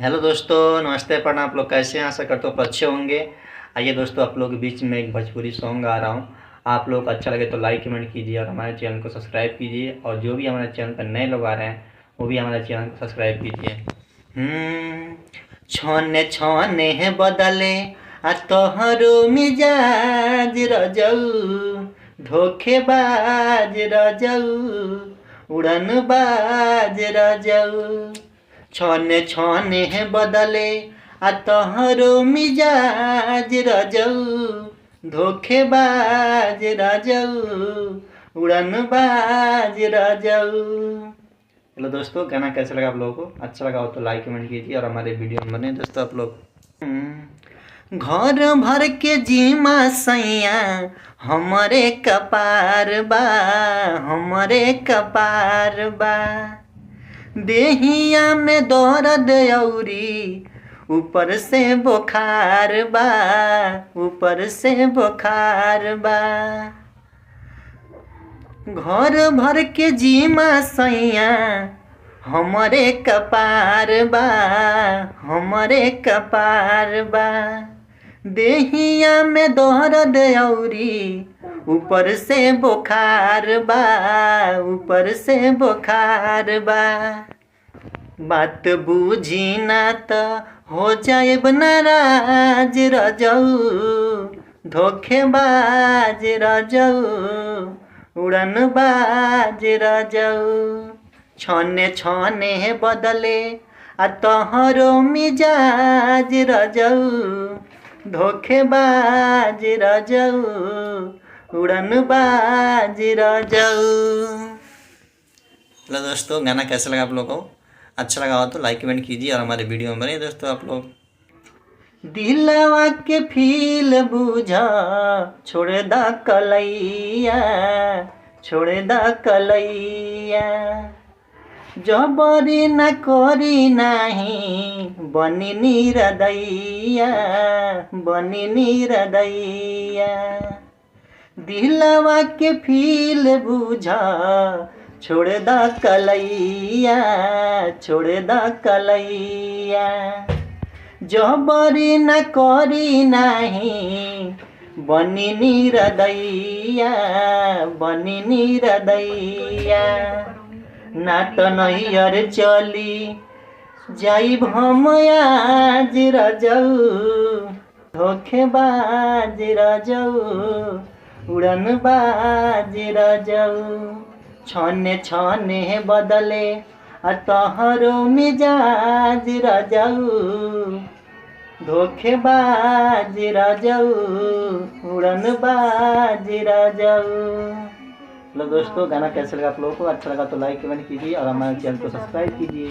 Hello दोस्तों, नमस्ते, प्रणाम। आप लोग कैसे हैं? आशा करता हूँ आप अच्छे होंगे। आइए दोस्तों, आप लोग के बीच में एक भोजपुरी सॉन्ग गा रहा हूँ। आप लोग को अच्छा लगे तो लाइक कमेंट कीजिए और हमारे चैनल को सब्सक्राइब कीजिए। और जो भी हमारे चैनल पर नए लोग आ रहे हैं वो भी हमारे चैनल को सब्सक्राइब कीजिए। छने छने है बदले आ तोहरो मिजाज रजऊ, धोखेबाज रजऊ, उड़नबाज रजऊ। छने छने है बदले आ तोहरो मिजाज रजऊ, धोखेबाज रजऊ, उड़नबाज रजऊ। हेलो दोस्तों, गाना कैसा लगा आप लोगों को? अच्छा लगा हो तो लाइक कमेंट कीजिए और हमारे वीडियो में बने दोस्तों आप लोग। घर भर के जीमा सैया हमरे कपार बा, हमरे कपार बा। देहिया में दर्द औरी ऊपर से बुखार बा, ऊपर से बुखार बा। घर भर के जीमा सैया हमरे कपार बा, हमरे कपार बा। देहिया में दर्द औरी ऊपर से बुखार बा, ऊपर से बुखार बा। बात बूझी ना तो हो जाए नाराज रजऊ, धोखेबाज रजऊ, उड़नबाज रजऊ। छने छने बदले आ तोहरो मिजाज रजऊ, धोखेबाज रजऊ, उड़नबाज रजऊ। हेलो दोस्तों, गाना कैसा लगा आप लोगों को? अच्छा लगा हो तो लाइक कमेंट कीजिए और हमारे वीडियो में बने दोस्तों आप लोग। दिलवा के फील बुझा, छोड़ दा कलैया, छोड़ दा कलैया। जबरी न करी नाही बनी निरदैया, बनी निरदैया। दिलवा के फील बुझा, छोड़ दा कलैया, छोड़ दा कलैया। जबरी न करी नाही बनी निरदैया, बनी निरदैया। ना तो नैयर चली जाइब हम आज रजऊ, धोखेबाज रजऊ, उड़नबाज रजऊ। छने छने बदले आ तोहरो मिजाज रजऊ, धोखेबाज रजऊ, उड़नबाज रजऊ। हेलो दोस्तों, गाना कैसा लगा आप लोगों को? अच्छा लगा तो लाइक कमेंट कीजिए और हमारे चैनल को सब्सक्राइब कीजिए।